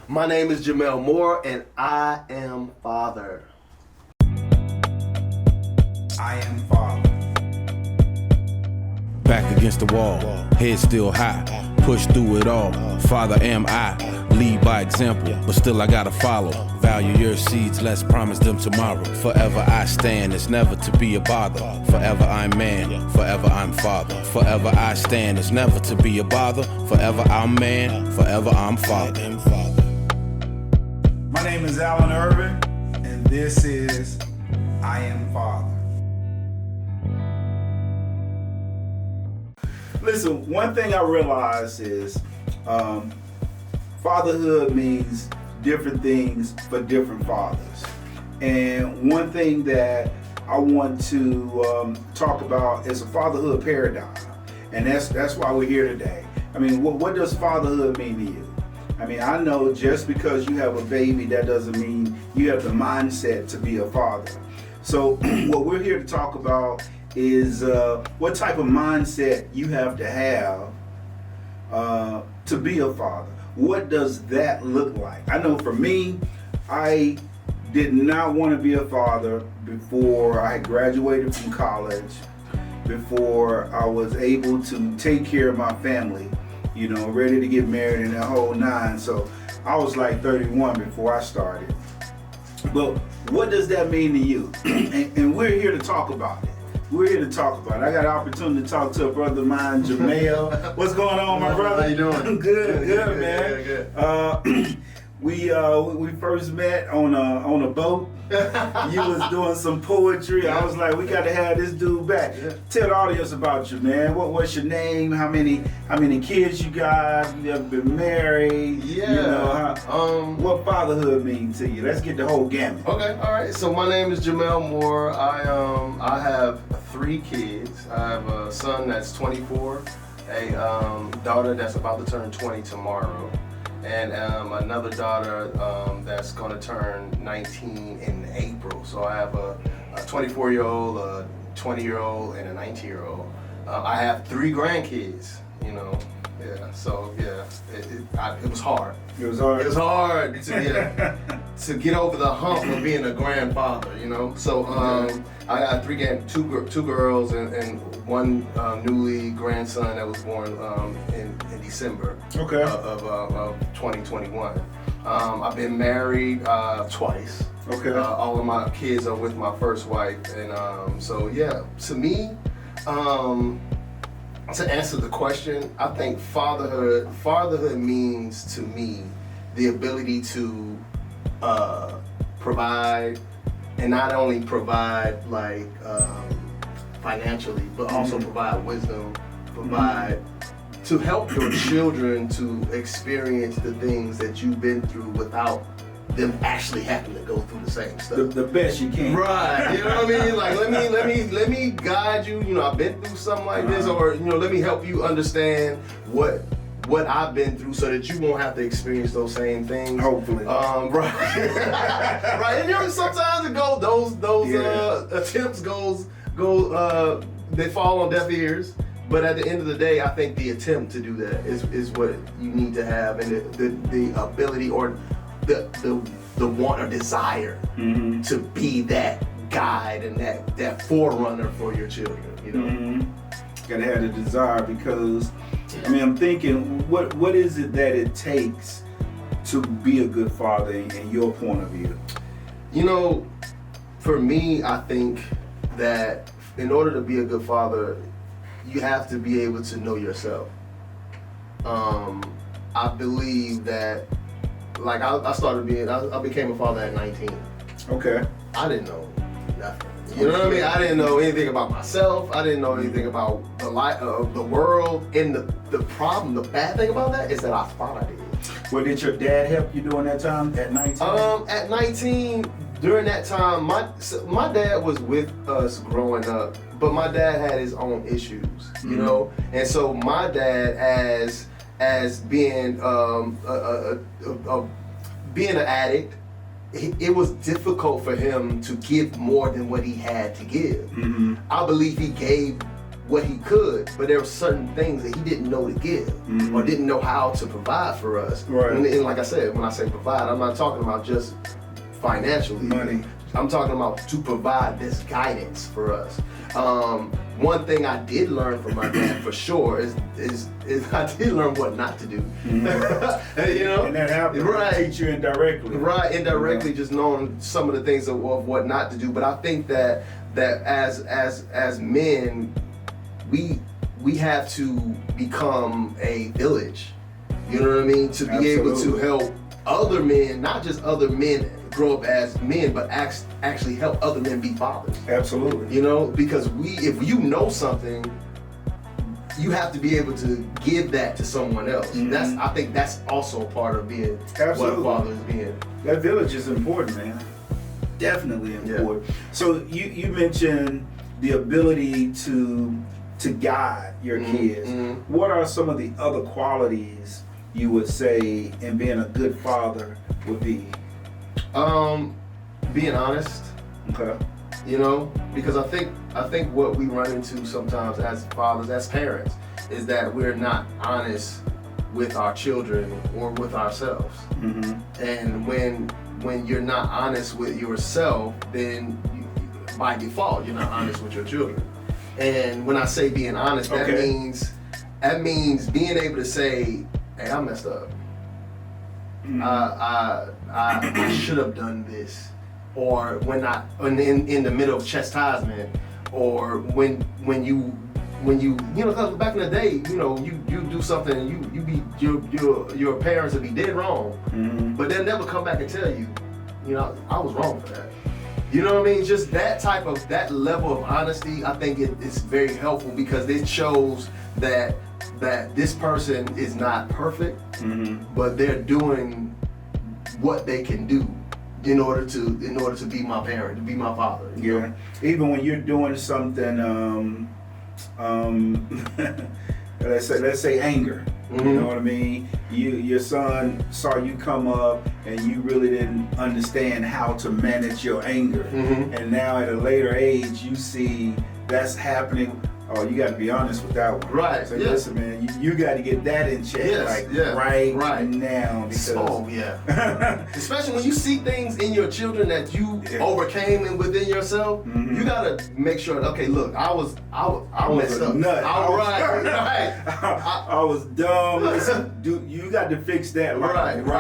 My name is Jamel Moore, and I am father. I am father. Back against the wall, head still high, push through it all. Father am I, lead by example, but still I gotta follow. Value your seeds, let's promise them tomorrow. Forever I stand, it's never to be a bother. Forever I'm man, forever I'm father. Forever I stand, it's never to be a bother. Forever I'm man, forever I'm father. My name is Alan Irvin, and this is I Am Father. Listen, one thing I realized is fatherhood means different things for different fathers. And one thing that I want to talk about is a fatherhood paradigm. And that's why we're here today. I mean, what does fatherhood mean to you? I mean, I know just because you have a baby, that doesn't mean you have the mindset to be a father. So what we're here to talk about is what type of mindset you have to be a father. What does that look like? I know for me, I did not want to be a father before I had graduated from college, before I was able to take care of my family, you know, ready to get married and the whole nine. So I was like 31 before I started. But what does that mean to you? And we're here to talk about it. We're here to talk about it. I got an opportunity to talk to a brother of mine, Jamel. What's going on, my brother? How you doing? Good, man. Good. We first met on a boat. You was doing some poetry. I was like, we got to have this dude back. Yeah. Tell the audience about you, man. What's your name? How many kids you got? You ever been married? Yeah. You know, what fatherhood mean to you? Let's get the whole gamut. Okay, all right. So my name is Jamel Moore. I have 3 kids. I have a son that's 24, a daughter that's about to turn 20 tomorrow, and another daughter that's going to turn 19 in April. So I have a 24-year-old, a 20-year-old, and a 19-year-old. I have 3 grandkids, you know. Yeah, so yeah, it was hard. It was hard. It was hard to get over the hump of being a grandfather, you know. So I got two girls and one newly grandson that was born in December of 2021. I've been married twice. Okay. All of my kids are with my first wife, and so yeah, to me. To answer the question, I think fatherhood means to me the ability to provide, and not only provide like financially, but also provide wisdom, provide to help your children to experience the things that you've been through without them actually having to go through the same stuff. The best you can. Right. You know what I mean? Like let me guide you. You know, I've been through something like this, or you know, let me help you understand what I've been through, so that you won't have to experience those same things. Hopefully. Right. Right. And you know, sometimes it goes those attempts go they fall on deaf ears. But at the end of the day, I think the attempt to do that is what you need to have, and the ability or the want or desire to be that guide and that forerunner for your children, you know. Gotta have the desire, because I mean, I'm thinking, what is it that it takes to be a good father in your point of view? You know, for me, I think that in order to be a good father, you have to be able to know yourself. I believe that, like I became a father at 19. Okay. I didn't know nothing. You know what I mean? I didn't know anything about myself. I didn't know anything about the life of the world. And the problem, the bad thing about that is that I thought I did. Well, did your dad help you during that time at 19? At 19, during that time, my dad was with us growing up, but my dad had his own issues, you know. And so my dad, as being being an addict, it was difficult for him to give more than what he had to give. I believe he gave what he could, but there were certain things that he didn't know to give or didn't know how to provide for us. Right. And like I said, when I say provide, I'm not talking about just financially. Money. I'm talking about to provide this guidance for us. One thing I did learn from my dad for sure is I did learn what not to do. You know, and that happens. Right. Teach you indirectly. Right, indirectly, just knowing some of the things of what not to do. But I think that as men, we have to become a village. You know what I mean? To be able to help other men, not just other men grow up as men, but actually help other men be fathers. Absolutely. You know, because if you know something, you have to be able to give that to someone else. I think that's also part of being what a father is being. That village is important, man. Definitely important. Yeah. So you mentioned the ability to guide your kids. What are some of the other qualities you would say in being a good father would be? Being honest. Okay. You know, because I think what we run into sometimes as fathers, as parents, is that we're not honest with our children or with ourselves. And when you're not honest with yourself, then by default you're not honest with your children. And when I say being honest, that means being able to say, "Hey, I messed up. I should have done this," or when in the middle of chastisement, or when you know, cause back in the day, you know, you do something and you be your parents would be dead wrong, but they'll never come back and tell you, you know, I was wrong for that. You know what I mean? Just that level of honesty, I think it's very helpful because it shows that this person is not perfect, but they're doing what they can do in order to be my parent, to be my father. You know? Even when you're doing something, let's say anger. You know what I mean? Your son saw you come up and you really didn't understand how to manage your anger. And now at a later age, you see that's happening. Oh, you got to be honest with that one. Right. So listen, man, you got to get that in check, right now. Because especially when you see things in your children that you overcame and within yourself, you got to make sure. Okay, look, I messed up. Nut. I I was dumb. Listen, you got to fix that right now.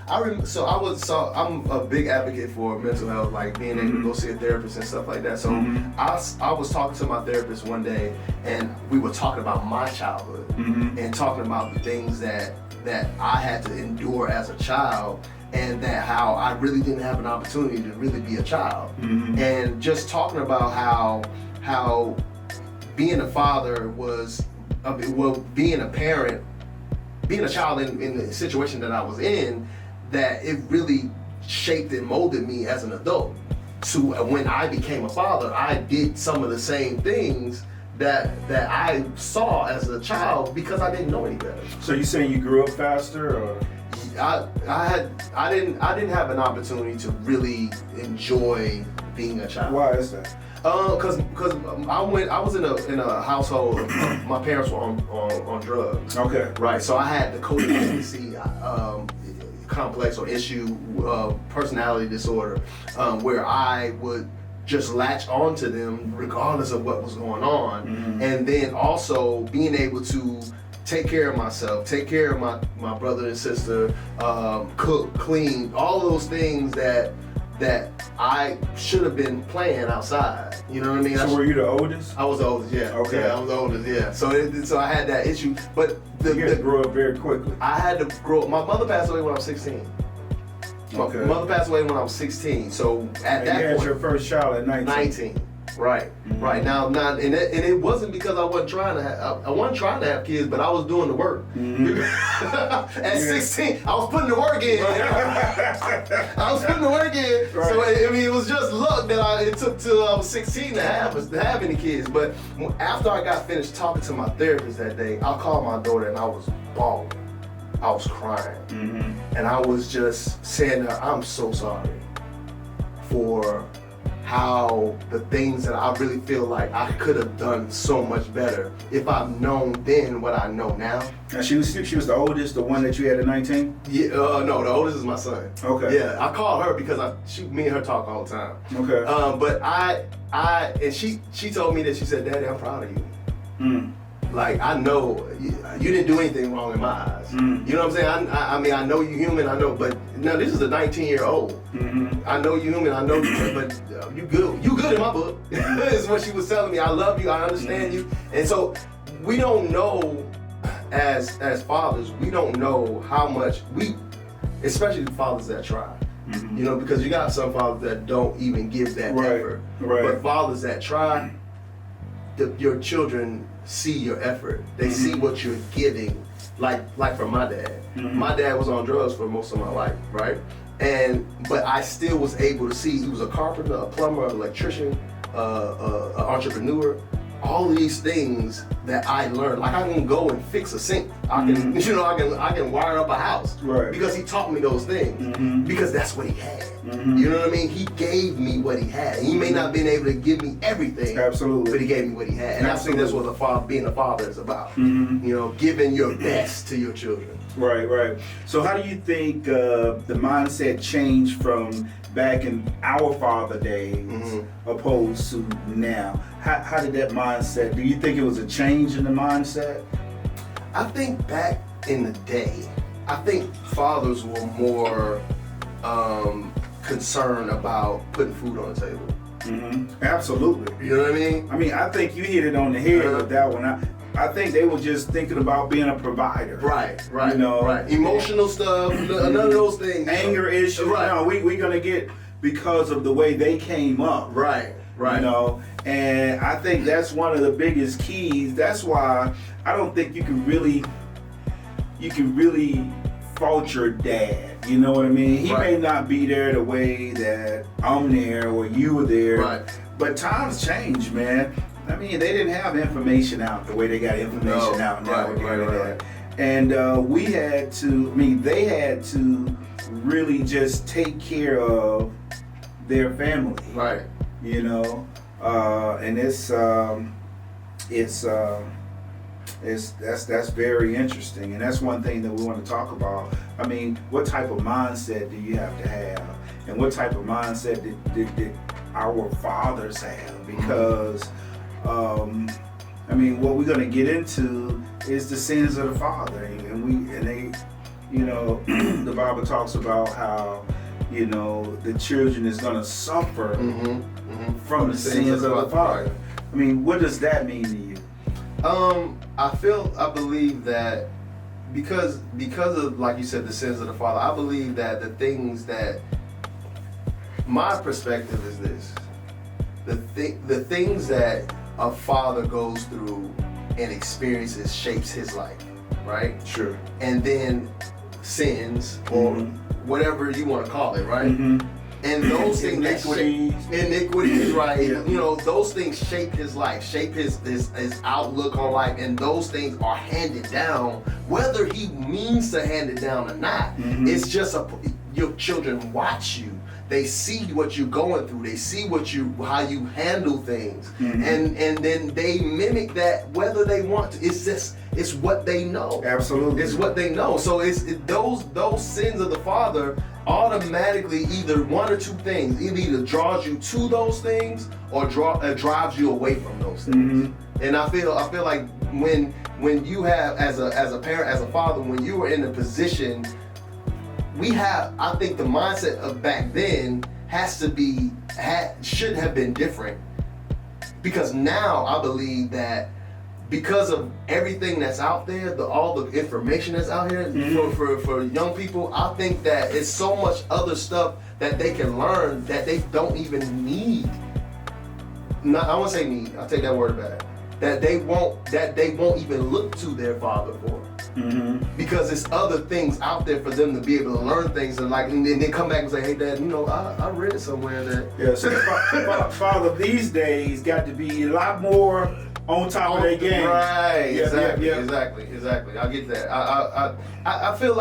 I'm a big advocate for mental health, like being able to go see a therapist and stuff like that. So I was talking to my therapist one day, and we were talking about my childhood and talking about the things that I had to endure as a child, and that how I really didn't have an opportunity to really be a child, and just talking about how being a father was, being a parent, being a child in the situation that I was in, that it really shaped and molded me as an adult. To when I became a father, I did some of the same things that I saw as a child because I didn't know any better. So you saying you grew up faster, or? I didn't have an opportunity to really enjoy being a child. Why is that? Cause I was in a household. My parents were on drugs. Okay. Right. So I had the codependency complex or issue, personality disorder, where I would just latch onto them regardless of what was going on, and then also being able to take care of myself, take care of my brother and sister, cook, clean, all those things that I should have been playing outside. You know what I mean? So were you the oldest? I was the oldest, yeah. Okay. Yeah, I was the oldest, yeah. So I had that issue, but you had to grow up very quickly. I had to grow up. My mother passed away when I was 16. My mother passed away when I was 16. So at that point, you had your first child at 19. 19. Right. Right now, and it wasn't because I wasn't trying to have. I wasn't trying to have kids, but I was doing the work. At 16, I was putting the work in. I was putting the work in. Right. So I mean, it was just luck that it took till I was 16 to have any kids. But after I got finished talking to my therapist that day, I called my daughter and I was bawling. I was crying, and I was just saying to her, I'm so sorry for how the things that I really feel like I could have done so much better if I've known then what I know now. Now she was the oldest, the one that you had at 19? Yeah, no, the oldest is my son. Okay. Yeah, I call her because me and her talk all the time. Okay. But and she told me that, she said, Daddy, I'm proud of you. Mm. Like, I know you didn't do anything wrong in my eyes. Mm. You know what I'm saying? I mean, I know you human, I know, but now this is a 19-year-old. Mm-hmm. I know you human, I know you, but you good. You good in my book. Is what she was telling me. I love you, I understand you. And so we don't know, as fathers, we don't know how much especially the fathers that try. Mm-hmm. You know, because you got some fathers that don't even give that effort. Right. But fathers that try, your children see your effort. They see what you're giving. Like for my dad. Mm-hmm. My dad was on drugs for most of my life, right? But I still was able to see. He was a carpenter, a plumber, an electrician, an entrepreneur. All of these things that I learned, like I can go and fix a sink. I can, I can wire up a house. Right. Because he taught me those things. Mm-hmm. Because that's what he had. Mm-hmm. You know what I mean? He gave me what he had. He may not have been able to give me everything. Absolutely. But he gave me what he had. And I think that's what being a father is about. Mm-hmm. You know, giving your best to your children. Right. So how do you think the mindset changed from back in our father days opposed to now? How did that mindset, do you think it was a change in the mindset? I think back in the day, I think fathers were more concerned about putting food on the table. Mm-hmm. Absolutely. You know what I mean? I mean, I think you hit it on the head with that one. I think they were just thinking about being a provider. Right. You know, right. Emotional stuff, none of those things. Anger issues. Right. No, we're gonna get because of the way they came up. Right. You know, and I think that's one of the biggest keys. That's why I don't think you can really fault your dad. You know what I mean? He may not be there the way that I'm there or you were there. Right. But times change, man. I mean, they didn't have information out the way they got information out now. Right. And they had to really just take care of their family. Right. You know, and that's very interesting, and that's one thing that we want to talk about. I mean, what type of mindset do you have to have, and what type of mindset did our fathers have? Because I mean, what we're going to get into is the sins of the father, and they, you know, the Bible talks about how, you know, the children is going to suffer from the sins of the father. I mean, what does that mean to you? I believe that because of, like you said, the sins of the father, I believe that the things that, my perspective is this: the things that a father goes through and experiences shapes his life, right? Sure. And then sins, or whatever you want to call it, right? And those things, iniquities, right? Yeah. You know, those things shape his life, shape his outlook on life, and those things are handed down, whether he means to hand it down or not. It's just your children watch you. They see what you're going through. They see how you handle things, and then they mimic that whether they want to. It's what they know. Absolutely, it's what they know. So those sins of the father automatically either one or two things. It either draws you to those things or drives you away from those things. And I feel like when you have as a parent, as a father, when you are in a position. I think the mindset of back then should have been different, because now I believe that because of everything that's out there, all the information that's out here for young people, I think that it's so much other stuff that they can learn that they don't even need. I won't say need. I'll take that word back. That they won't even look to their father for. Because there's other things out there for them to be able to learn things and then come back and say, hey Dad, you know, I read somewhere that so father these days got to be a lot more on top of their game. Right. Exactly. I get that. I feel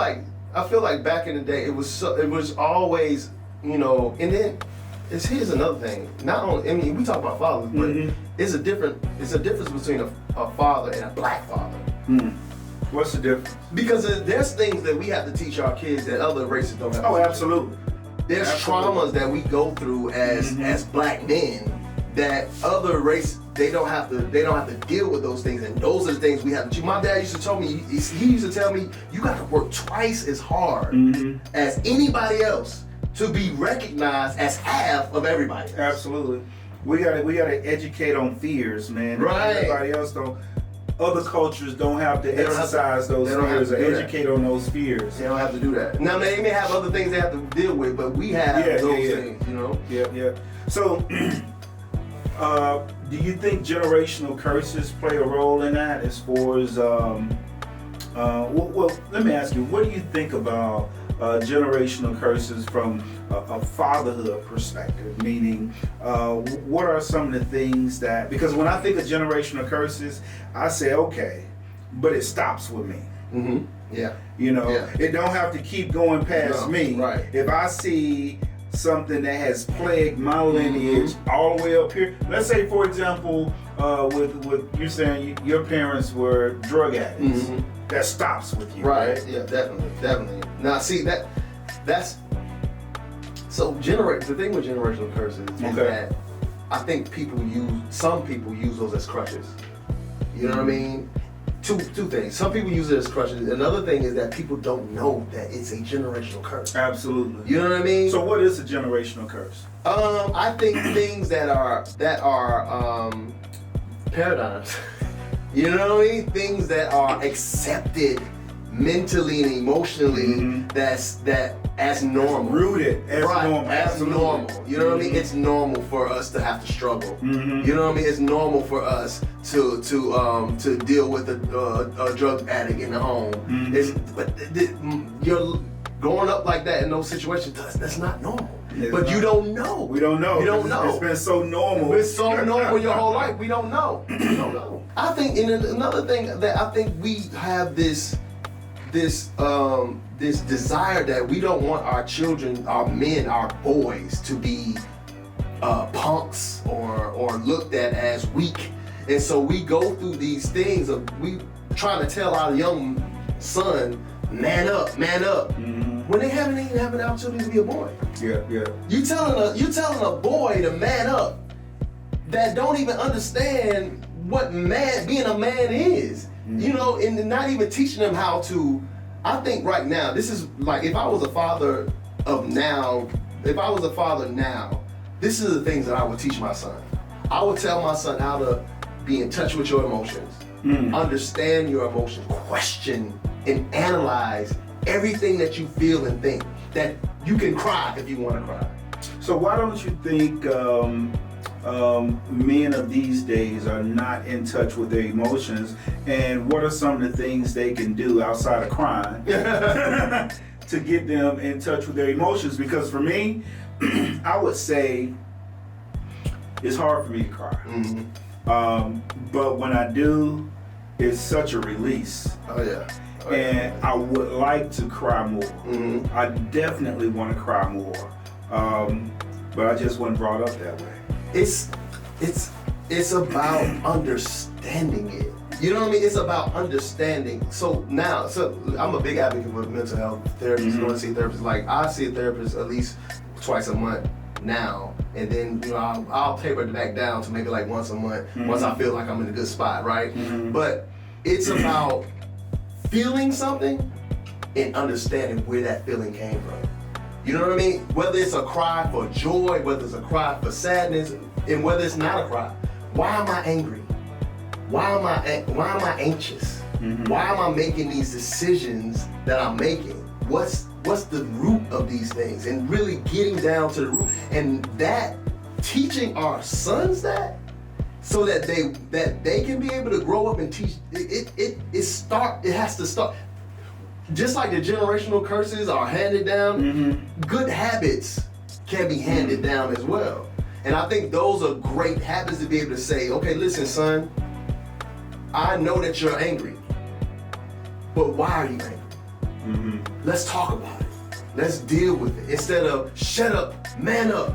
like back in the day it was always, you know, and then here's another thing. Not only, I mean, we talk about fathers, but it's a difference between a father and a black father. What's the difference? Because there's things that we have to teach our kids that other races don't have to Oh, teach. absolutely. There's traumas that we go through as black men that other races they don't have to deal with those things, and those are the things we have to teach. My dad used to tell me, he used to tell me, you got to work twice as hard as anybody else to be recognized as half of everybody else. Absolutely. We gotta educate on fears, man. Right. Everybody else don't. Other cultures don't have to exercise those fears or educate on those fears. They don't have to do that. Now they may have other things they have to deal with, but we have those things, you know. Yeah. So, do you think generational curses play a role in that? As far as well, let me ask you, what do you think about generational curses from a fatherhood perspective? Meaning, what are some of the things that, because when I think of generational curses, I say, okay, but it stops with me. Yeah. You know, it don't have to keep going past me. Right. If I see something that has plagued my lineage all the way up here, let's say, for example, with you saying your parents were drug addicts, that stops with you. Right. Yeah, definitely. Now, see that's so the thing with generational curses is that I think some people use those as crutches. You know what I mean? Two things. Some people use it as crutches. Another thing is that people don't know that it's a generational curse. Absolutely. You know what I mean? So what is a generational curse? I think things that are paradigms. You know what I mean? Things that are accepted mentally and emotionally that as normal. Rooted as normal. As normal. You know what I mean? It's normal for us to have to struggle. You know what I mean? It's normal for us to deal with a drug addict in the home. But you're growing up like that in those situations, that's not normal. But you don't know. We don't know. You don't know. It's been so normal. It's so normal your whole life. We don't know. We don't know. I think, and another thing that I think we have this desire that we don't want our children, our men, our boys to be punks or looked at as weak. And so we go through these things of we trying to tell our young son, man up, when they haven't even had an opportunity to be a boy. Yeah. You telling a boy to man up that don't even understand what being a man is. You know, and not even teaching them how to. I think right now, this is like if I was a father now, this is the things that I would teach my son. I would tell my son how to be in touch with your emotions, understand your emotions, question and analyze everything that you feel and think. That you can cry if you want to cry. So why don't you think men of these days are not in touch with their emotions, and what are some of the things they can do outside of crying to get them in touch with their emotions? Because for me, I would say it's hard for me to cry. But when I do, it's such a release. Oh yeah. And I would like to cry more. I definitely want to cry more. But I just wasn't brought up that way. It's about understanding it. You know what I mean? It's about understanding. So I'm a big advocate for mental health therapists. Going to see therapists. Like I see a therapist at least twice a month now, and then I'll taper it back down to maybe like once a month once I feel like I'm in a good spot, right? But it's about feeling something and understanding where that feeling came from. You know what I mean? Whether it's a cry for joy, whether it's a cry for sadness, and whether it's not a cry. Why am I angry? Why am I anxious? Why am I making these decisions that I'm making? What's the root of these things? And really getting down to the root, and that teaching our sons that, so that they can be able to grow up and teach. It has to start. Just like the generational curses are handed down, good habits can be handed down as well. And I think those are great habits to be able to say, okay, listen, son, I know that you're angry, but why are you angry? Let's talk about it. Let's deal with it. Instead of shut up, man up.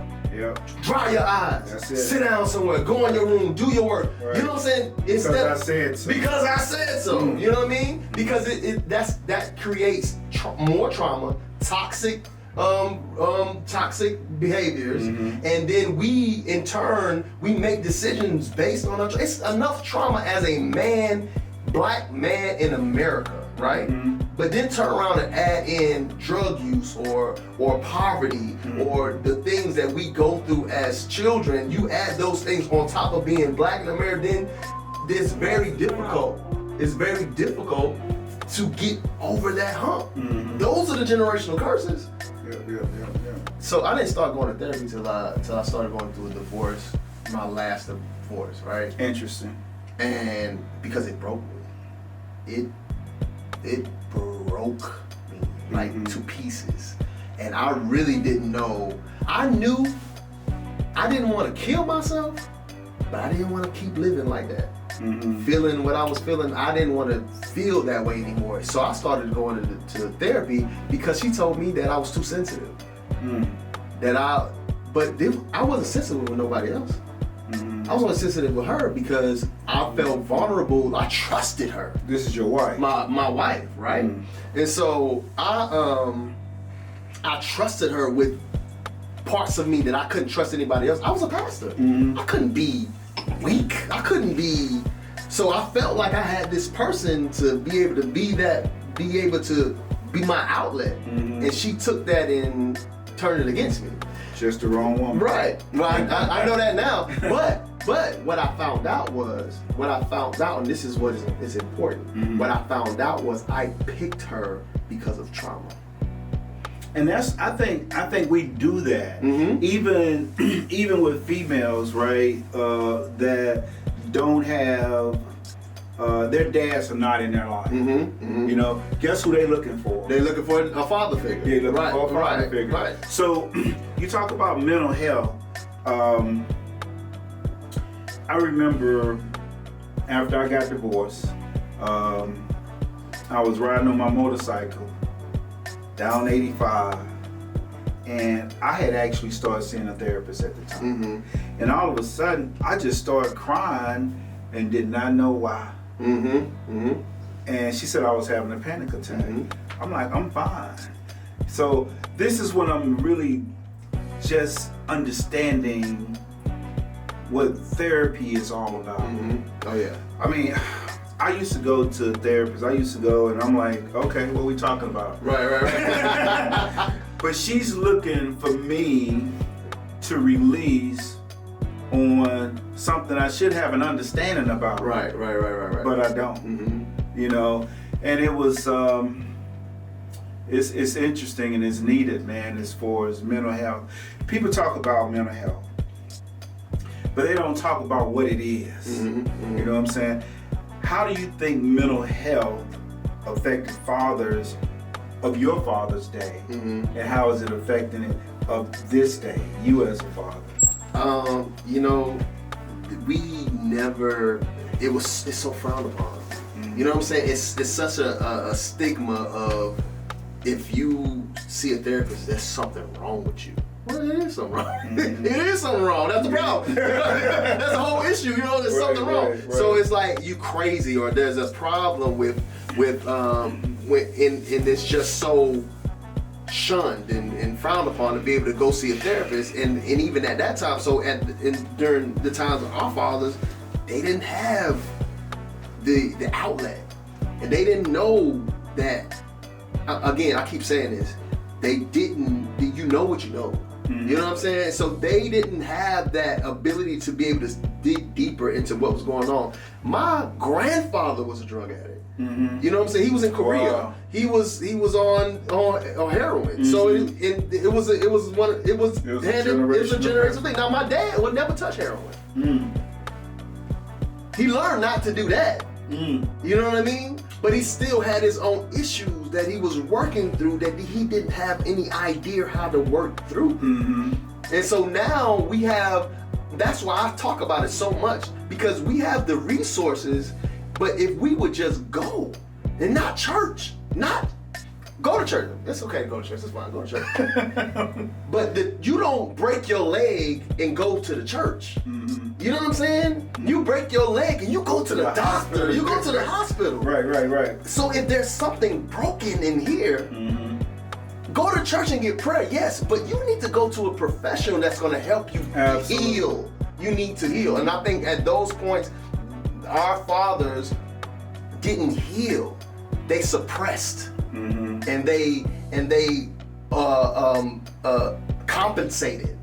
Dry your eyes. That's it. Sit down somewhere. Go in your room. Do your work. Right. You know what I'm saying? Because I said so. Because I said so. You know what I mean? Because that creates more trauma, toxic behaviors, and then we in turn we make decisions based on it's enough trauma as a man, black man in America, right? But then turn around and add in drug use or poverty or the things that we go through as children. You add those things on top of being black in America, then it's very difficult. It's very difficult to get over that hump. Those are the generational curses. Yeah. So I didn't start going to therapy till I started going through a divorce, my last divorce, right? Interesting. And because it broke me. It broke me like to pieces. And I really didn't know. I knew I didn't want to kill myself, but I didn't want to keep living like that. Feeling what I was feeling, I didn't want to feel that way anymore. So I started going to therapy because she told me that I was too sensitive. I wasn't sensitive with nobody else. I was only sensitive with her because I felt vulnerable. I trusted her. This is your wife. My wife, right? And so I trusted her with parts of me that I couldn't trust anybody else. I was a pastor. I couldn't be weak. I couldn't be. So I felt like I had this person to be able to be my outlet. And she took that and turned it against me. Just the wrong woman. Right. Well, I know that now. But what I found out, and this is what is important. What I found out was I picked her because of trauma. And I think we do that. Even with females, right? That don't have their dads are not in their life. You know, guess who they looking for? They're looking for a father figure. They're looking for a father figure. Right. So you talk about mental health. I remember after I got divorced, I was riding on my motorcycle down 85, and I had actually started seeing a therapist at the time. And all of a sudden, I just started crying and did not know why. And she said I was having a panic attack. I'm like, I'm fine. So this is when I'm really just understanding what therapy is all about. Oh yeah. I mean, I used to go to therapists. I used to go and I'm like, okay, what are we talking about? Right. But she's looking for me to release on something I should have an understanding about. Right. But I don't. You know, and it was it's interesting and it's needed, man, as far as mental health. People talk about mental health, but they don't talk about what it is. You know what I'm saying? How do you think mental health affected fathers of your father's day, and how is it affecting it of this day, you as a father? You know, we never. It's so frowned upon. You know what I'm saying? It's such a stigma of if you see a therapist, there's something wrong with you. Well, it is something wrong. It is something wrong. That's the problem. That's the whole issue. You know, there's something wrong. Right. So it's like you crazy, or there's a problem with it's just so shunned and frowned upon to be able to go see a therapist, and even at that time. So during the times of our fathers, they didn't have the outlet, and they didn't know that. Again, I keep saying this. They didn't. You know what you know. You know what I'm saying? So they didn't have that ability to be able to dig deeper into what was going on. My grandfather was a drug addict. You know what I'm saying? He was in Korea. Wow. He was on heroin. So it was a generational thing. Now my dad would never touch heroin. He learned not to do that. You know what I mean? But he still had his own issues that he was working through that he didn't have any idea how to work through. And so now we have, that's why I talk about it so much, because we have the resources, but if we would just go, and not church, not Go to church. It's okay to go to church. It's fine. Go to church. But you don't break your leg and go to the church. Mm-hmm. You know what I'm saying? You break your leg and you go to the doctor. You go to the hospital. Right. So if there's something broken in here, go to church and get prayer, yes, but you need to go to a professional that's going to help you heal. You need to heal. And I think at those points, our fathers didn't heal. They suppressed. And they compensated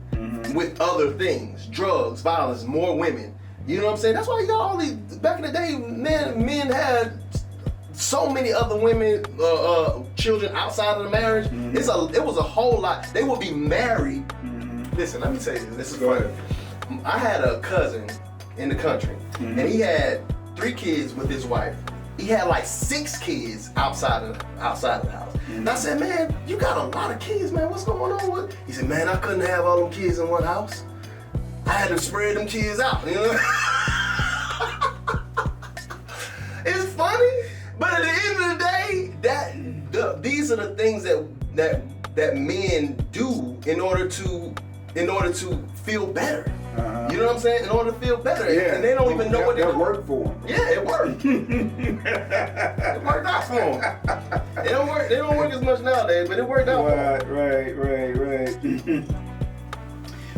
with other things, drugs, violence, more women. You know what I'm saying? That's why you got all these. Back in the day, men had so many other women, children outside of the marriage. It was a whole lot. They would be married. Listen, let me tell you this. This is funny. I had a cousin in the country, and he had 3 kids with his wife. He had like 6 kids outside of the house. And I said, man, you got a lot of kids, man. What's going on with? He said, man, I couldn't have all them kids in one house. I had to spread them kids out. You know? It's funny, but at the end of the day, these are the things that men do in order to feel better. You know what I'm saying? In order to feel better. Yeah. And they don't even know what they're doing. That worked for them. Yeah, it worked. It worked out for them. They don't work as much nowadays, but it worked out for them. Right.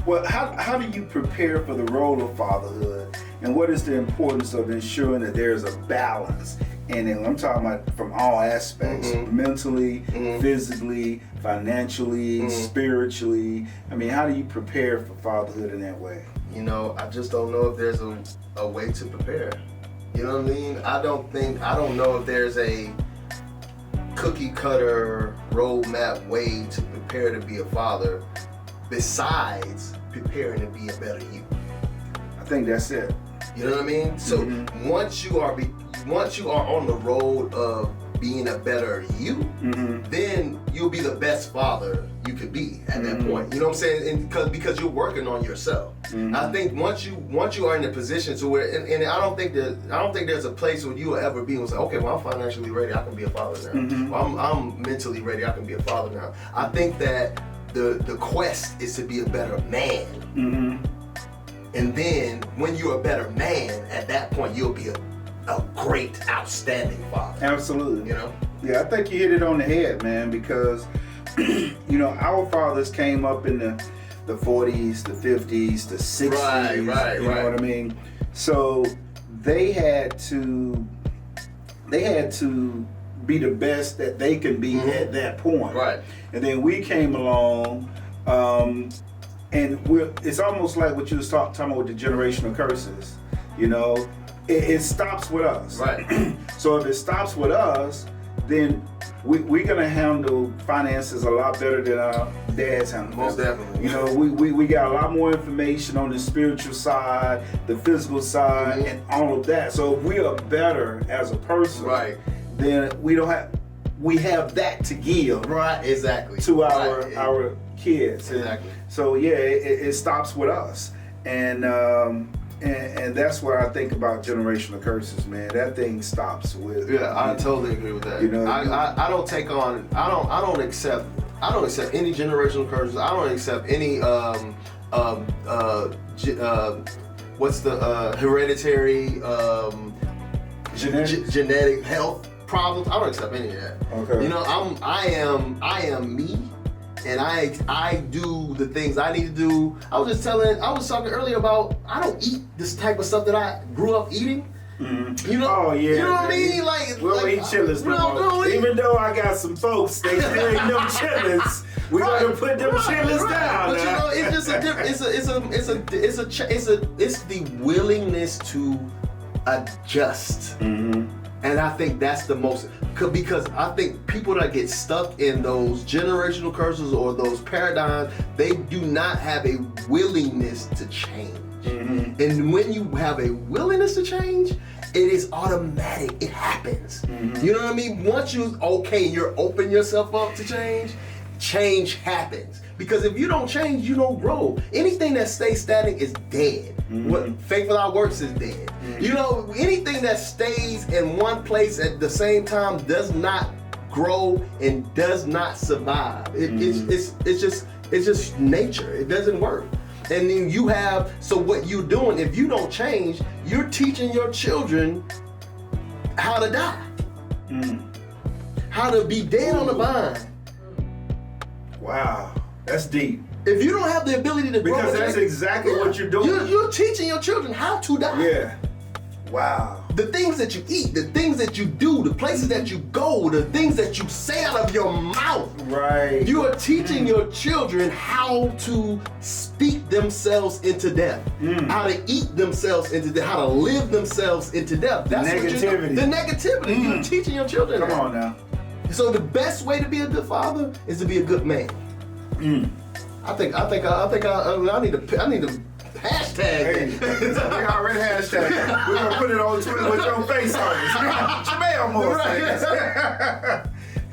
Well, how do you prepare for the role of fatherhood? And what is the importance of ensuring that there's a balance? And I'm talking about from all aspects, mentally, physically, financially, spiritually. I mean, how do you prepare for fatherhood in that way? You know, I just don't know if there's a way to prepare. You know what I mean? I don't know if there's a cookie cutter roadmap way to prepare to be a father besides preparing to be a better you. I think that's it. You know what I mean? So once you are on the road of being a better you, then you'll be the best father you could be at that point. You know what I'm saying? And because you're working on yourself. I think once you are in a position to where, and I don't think there's a place where you will ever be and say, okay, well, I'm financially ready, I can be a father now. Well, I'm mentally ready, I can be a father now. I think that the quest is to be a better man. And then when you're a better man, at that point you'll be a great, outstanding father. Absolutely. You know? Yeah, I think you hit it on the head, man, because you know, our fathers came up in the 40s, the 50s, the 60s. Right. You know what I mean? So they had to be the best that they can be at that point. Right. And then we came along, and it's almost like what you was talking about with the generational curses. You know, it stops with us. Right. So if it stops with us, then we're gonna handle finances a lot better than our dads handle. Most definitely. You know, we got a lot more information on the spiritual side, the physical side, and all of that. So if we are better as a person, right, then we have that to give. Right. Exactly. To our kids. Exactly. So yeah, it stops with us, and that's what I think about generational curses, man. That thing stops with. Yeah, I totally agree with that. You know, I don't accept any generational curses. I don't accept any what's the hereditary genetic health problems. I don't accept any of that. Okay. You know, I am me. And I do the things I need to do. I was talking earlier about I don't eat this type of stuff that I grew up eating. You know? Oh yeah. You know what I mean? Like we'll eat chillers no. Even though I got some folks, they still ain't no chillers. We gotta put them chillers down. But you know, it's just a different. It's the willingness to adjust. And I think that's the most, because I think people that get stuck in those generational curses or those paradigms, they do not have a willingness to change. And when you have a willingness to change, it is automatic. It happens. You know what I mean? Once you open yourself up to change happens. Because if you don't change, you don't grow. Anything that stays static is dead. What faith without works is dead. You know, anything that stays in one place at the same time does not grow and does not survive. It's just nature. It doesn't work. And then so what you're doing, if you don't change, you're teaching your children how to die. How to be dead on the vine. Wow, that's deep. If you don't have the ability to grow, because that's exactly what you're doing. You're teaching your children how to die. Yeah. Wow. The things that you eat, the things that you do, the places that you go, the things that you say out of your mouth. Right. You are teaching your children how to speak themselves into death, how to eat themselves into death, how to live themselves into death. That's negativity. The negativity. You're teaching your children. Come on now. So the best way to be a good father is to be a good man. I think I need to hashtag. Hey, we already hashtag. We're gonna put it on Twitter with your face on it. Jamel Moore. Right.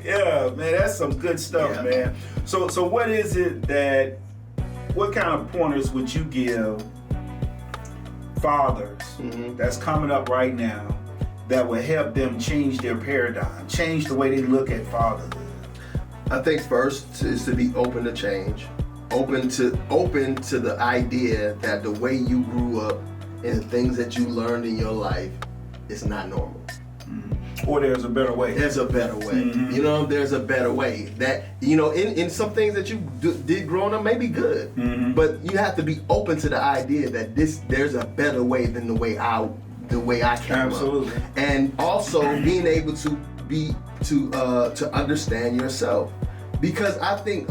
Yeah, man, that's some good stuff, man. So what is it what kind of pointers would you give fathers that's coming up right now that will help them change their paradigm, change the way they look at fatherhood? I think first is to be open to change. Open to the idea that the way you grew up and the things that you learned in your life is not normal. Or there's a better way. There's a better way. You know, there's a better way. That, you know, in some things that you did growing up may be good, but you have to be open to the idea that there's a better way than the way I came Absolutely. up. And also being able to understand yourself. Because I think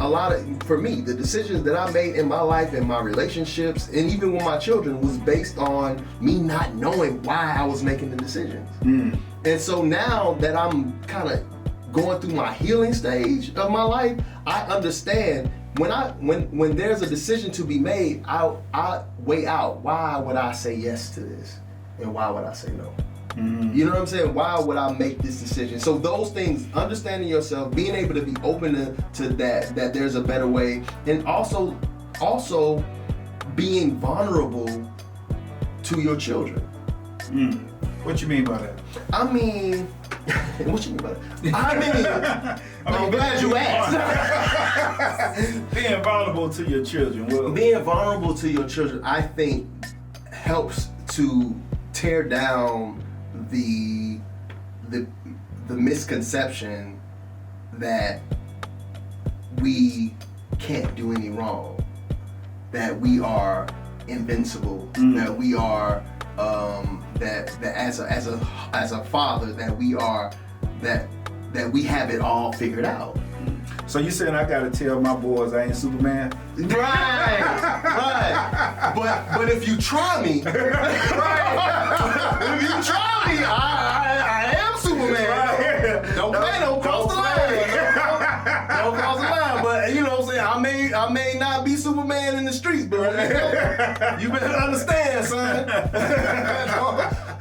for me, the decisions that I made in my life and my relationships and even with my children was based on me not knowing why I was making the decisions. And so now that I'm kind of going through my healing stage of my life, I understand when there's a decision to be made, I weigh out, why would I say yes to this and why would I say no? You know what I'm saying? Why would I make this decision? So those things, understanding yourself, being able to be open to that there's a better way, and also being vulnerable to your children. What you mean by that? I mean, what you mean by that? I'm glad you asked. Being vulnerable to your children. Being vulnerable to your children, I think, helps to tear down the misconception that we can't do any wrong, that we are invincible, that we are that as a father that we are that we have it all figured out. So you saying I gotta tell my boys I ain't Superman? Right. But if you try me, if you try me, I am Superman. Right. Don't cross the line. Don't cross the line. But you know what I'm saying? I may not be Superman in the streets, but you better understand, son.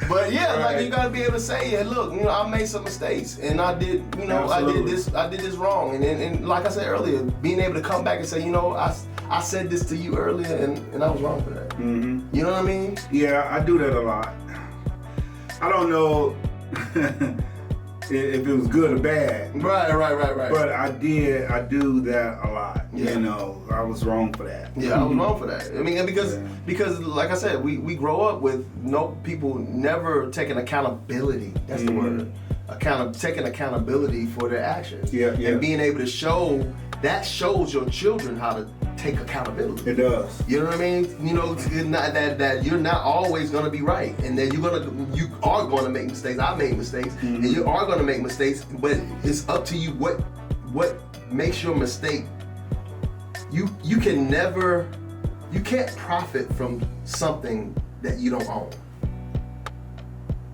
But yeah, like you gotta be able to say, yeah, look, you know, I made some mistakes, and I did, you know, Absolutely. I did this wrong, and like I said earlier, being able to come back and say, you know, I said this to you earlier, and I was wrong for that. You know what I mean? Yeah, I do that a lot. I don't know if it was good or bad. Right. But I do that a lot. Yeah. You know, I was wrong for that. Yeah, I was wrong for that. I mean, because like I said, we grow up with people never taking accountability. That's the word. Taking accountability for their actions. Yeah. And being able to shows your children how to take accountability. It does. You know what I mean? You know, that you're not always gonna be right, and that you are gonna make mistakes. I made mistakes, and you are gonna make mistakes. But it's up to you what makes your mistake. You can't profit from something that you don't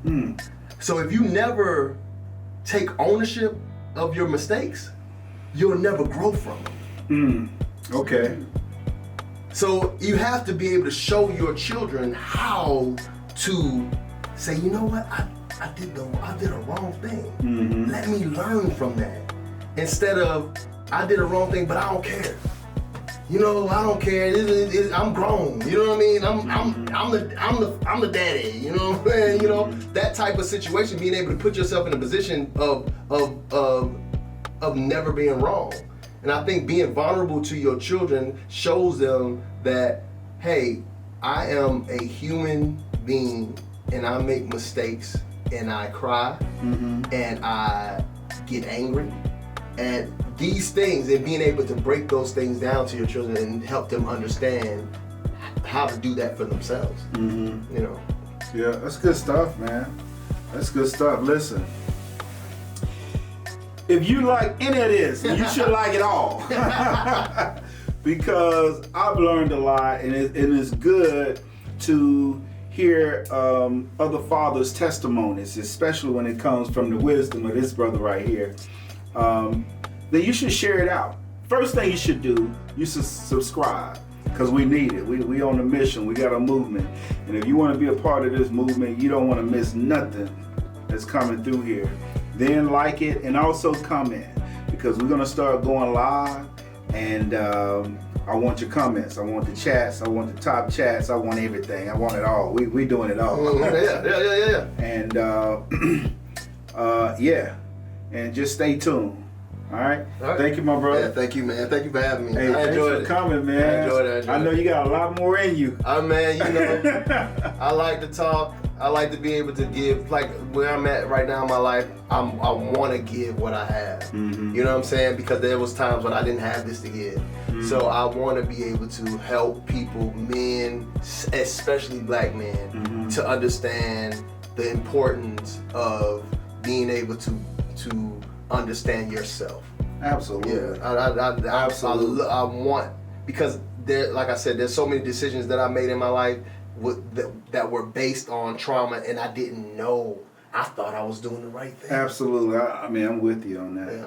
own. So if you never take ownership of your mistakes, you'll never grow from them. Okay. So you have to be able to show your children how to say, you know what, I did a wrong thing. Let me learn from that. Instead of, I did a wrong thing, but I don't care. You know, I don't care. I'm grown. You know what I mean? I'm the daddy. You know what I'm saying? You know, that type of situation, being able to put yourself in a position of of never being wrong. And I think being vulnerable to your children shows them that, hey, I am a human being and I make mistakes and I cry and I get angry. And these things, and being able to break those things down to your children and help them understand how to do that for themselves. You know. Yeah, that's good stuff, man. That's good stuff. Listen, if you like any of this, you should like it all. Because I've learned a lot, and it's good to hear other fathers' testimonies, especially when it comes from the wisdom of this brother right here. Then you should share it out. First thing you should do, you should subscribe, because we need it. We on a mission. We got a movement. And if you want to be a part of this movement, you don't want to miss nothing that's coming through here. Then like it and also comment, because we're going to start going live. And I want your comments. I want the chats. I want the top chats. I want everything. I want it all. We doing it all. Yeah. And yeah. And just stay tuned. All right. Thank you, my brother. Yeah, thank you, man. Thank you for having me. Hey, I enjoyed thanks for coming, man. I enjoyed it. I know you got a lot more in you. Man, you know, I like to talk. I like to be able to give, like where I'm at right now in my life, I want to give what I have. You know what I'm saying? Because there was times when I didn't have this to give. So I want to be able to help people, men, especially black men, to understand the importance of being able to understand yourself. Absolutely. Yeah, Absolutely. I want, because there, like I said, there's so many decisions that I made in my life that were based on trauma, and I didn't know. I thought I was doing the right thing. Absolutely. I mean, I'm with you on that. Yeah.